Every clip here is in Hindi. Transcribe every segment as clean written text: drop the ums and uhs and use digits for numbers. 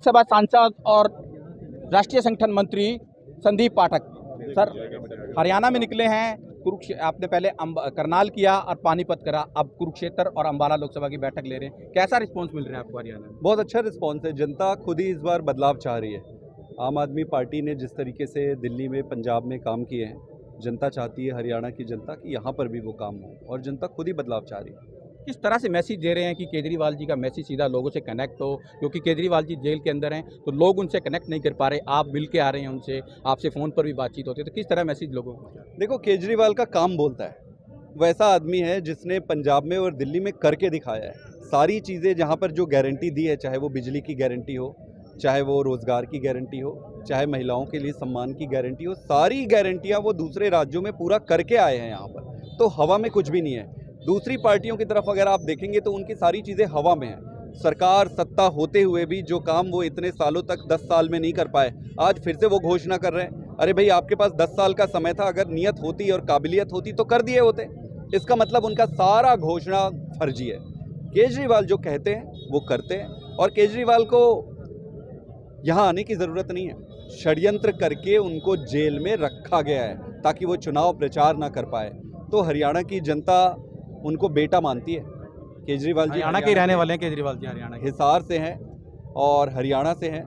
लोकसभा सांसद और राष्ट्रीय संगठन मंत्री संदीप पाठक सर हरियाणा में निकले हैं। कुरुक्षेत्र आपने पहले करनाल किया और पानीपत करा, अब कुरुक्षेत्र और अंबाला लोकसभा की बैठक ले रहे हैं। कैसा रिस्पांस मिल रहा है आपको हरियाणा में? बहुत अच्छा रिस्पांस है। जनता खुद ही इस बार बदलाव चाह रही है। आम आदमी पार्टी ने जिस तरीके से दिल्ली में, पंजाब में काम किए हैं, जनता चाहती है हरियाणा की जनता कि यहाँ पर भी वो काम हो, और जनता खुद ही बदलाव चाह रही है। किस तरह से मैसेज दे रहे हैं कि केजरीवाल जी का मैसेज सीधा लोगों से कनेक्ट हो, क्योंकि केजरीवाल जी जेल के अंदर हैं तो लोग उनसे कनेक्ट नहीं कर पा रहे। आप मिल के आ रहे हैं उनसे, आपसे फ़ोन पर भी बातचीत होती है, तो किस तरह मैसेज लोगों को? देखो, केजरीवाल का काम बोलता है। वैसा आदमी है जिसने पंजाब में और दिल्ली में करके दिखाया है। सारी चीज़ें जहाँ पर जो गारंटी दी है, चाहे वो बिजली की गारंटी हो, चाहे वो रोज़गार की गारंटी हो, चाहे महिलाओं के लिए सम्मान की गारंटी हो, सारी गारंटियाँ वो दूसरे राज्यों में पूरा करके आए हैं यहाँ पर। तो हवा में कुछ भी नहीं है। दूसरी पार्टियों की तरफ अगर आप देखेंगे तो उनकी सारी चीज़ें हवा में हैं। सरकार सत्ता होते हुए भी जो काम वो इतने सालों तक 10 साल में नहीं कर पाए, आज फिर से वो घोषणा कर रहे हैं। अरे भाई, आपके पास 10 साल का समय था, अगर नियत होती और काबिलियत होती तो कर दिए होते। इसका मतलब उनका सारा घोषणा फर्जी है। केजरीवाल जो कहते हैं वो करते हैं, और केजरीवाल को यहाँ आने की ज़रूरत नहीं है। षड्यंत्र करके उनको जेल में रखा गया है ताकि वो चुनाव प्रचार ना कर पाए। तो हरियाणा की जनता उनको बेटा मानती है। केजरीवाल जी हरियाणा के रहने वाले हैं। केजरीवाल जी हरियाणा के, हिसार से हैं और हरियाणा से हैं,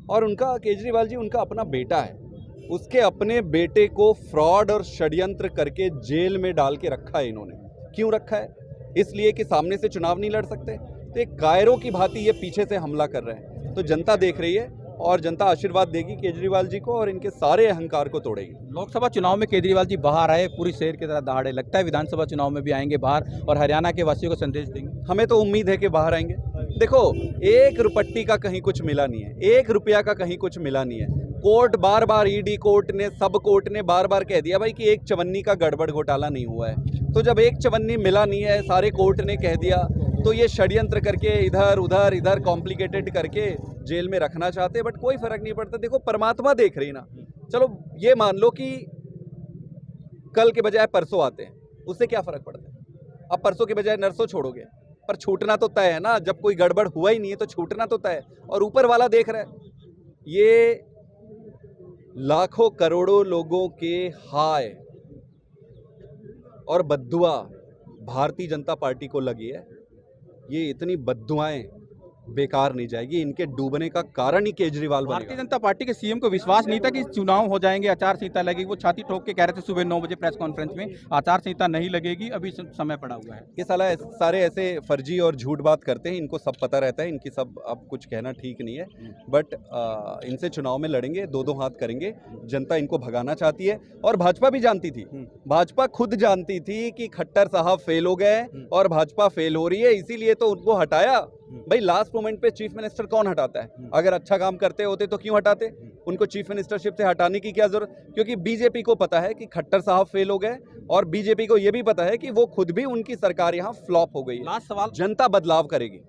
और उनका केजरीवाल जी उनका अपना बेटा है। उसके अपने बेटे को फ्रॉड और षड्यंत्र करके जेल में डाल के रखा है इन्होंने। क्यों रखा है? इसलिए कि सामने से चुनाव नहीं लड़ सकते। तो एक कायरों की भांति ये पीछे से हमला कर रहे हैं। तो जनता देख रही है, और जनता आशीर्वाद देगी केजरीवाल जी को, और इनके सारे अहंकार को तोड़ेगी। लोकसभा चुनाव में केजरीवाल जी बाहर आए, पूरी शेर की तरह दहाड़े। लगता है विधानसभा चुनाव में भी आएंगे बाहर और हरियाणा के वासियों को संदेश देंगे? हमें तो उम्मीद है कि बाहर आएंगे। देखो, एक रुपट्टी का कहीं कुछ मिला नहीं है, 1 रुपया का कहीं कुछ मिला नहीं है। कोर्ट बार बार, ईडी कोर्ट ने, सब कोर्ट ने बार बार कह दिया भाई कि एक चवन्नी का गड़बड़ घोटाला नहीं हुआ है। तो जब एक चवन्नी मिला नहीं है, सारे कोर्ट ने कह दिया, तो ये षड्यंत्र करके इधर उधर इधर कॉम्प्लिकेटेड करके जेल में रखना चाहते हैं। बट कोई फर्क नहीं पड़ता। देखो, परमात्मा देख रही ना। चलो ये मान लो कि कल के बजाय परसों आते हैं, उससे क्या फर्क पड़ता है? अब परसों के बजाय नरसों छोड़ोगे, पर छूटना तो तय है ना। जब कोई गड़बड़ हुआ ही नहीं है तो छूटना तो तय है, और ऊपर वाला देख रहा है। ये लाखों करोड़ों लोगों के हाय और बद्दुआ भारतीय जनता पार्टी को लगी है। ये इतनी बद्दुआएं बेकार नहीं जाएगी। इनके डूबने का कारण ही केजरीवाल बनेगा। भारतीय जनता पार्टी के सीएम को विश्वास नहीं था कि चुनाव हो जाएंगे, आचार संहिता लगेगी। वो छाती ठोक के कह रहे थे सुबह 9 बजे प्रेस कॉन्फ्रेंस में, आचार संहिता नहीं लगेगी, अभी समय पड़ा हुआ है। ये साला सारे ऐसे फर्जी और झूठ बात करते हैं। इनको सब पता रहता है, इनकी सब, अब कुछ कहना ठीक नहीं है। बट इनसे चुनाव में लड़ेंगे, दो दो हाथ करेंगे। जनता इनको भगाना चाहती है, और भाजपा भी जानती थी। भाजपा खुद जानती थी कि खट्टर साहब फेल हो गए और भाजपा फेल हो रही है, इसीलिए तो उनको हटाया। भाई, लास्ट मोमेंट पे चीफ मिनिस्टर कौन हटाता है? अगर अच्छा काम करते होते तो क्यों हटाते? उनको चीफ मिनिस्टरशिप से हटाने की क्या जरूरत? क्योंकि बीजेपी को पता है कि खट्टर साहब फेल हो गए, और बीजेपी को यह भी पता है कि वो खुद भी, उनकी सरकार यहाँ फ्लॉप हो गई है। लास्ट सवाल, जनता बदलाव करेगी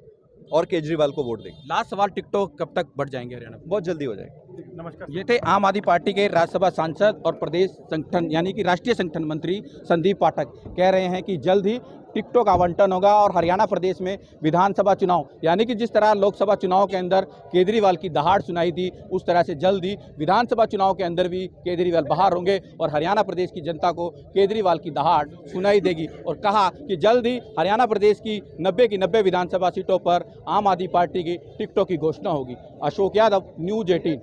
और केजरीवाल को वोट देगी। लास्ट सवाल, टिकटॉक कब तक बढ़ जाएंगे हरियाणा में? बहुत जल्दी हो जाएगी। नमस्कार। ये थे आम आदमी पार्टी के राज्यसभा सांसद और प्रदेश संगठन यानी कि राष्ट्रीय संगठन मंत्री संदीप पाठक कह रहे हैं कि जल्द ही टिकटॉक आवंटन होगा, और हरियाणा प्रदेश में विधानसभा चुनाव यानी कि जिस तरह लोकसभा चुनाव के अंदर केजरीवाल की दहाड़ सुनाई थी, उस तरह से जल्द ही विधानसभा चुनाव के अंदर भी केजरीवाल बाहर होंगे और हरियाणा प्रदेश की जनता को केजरीवाल की दहाड़ सुनाई देगी। और कहा कि जल्द ही हरियाणा प्रदेश की 90 की 90 विधानसभा सीटों पर आम आदमी पार्टी की टिकटॉक की घोषणा होगी। अशोक यादव, न्यूज़ 18।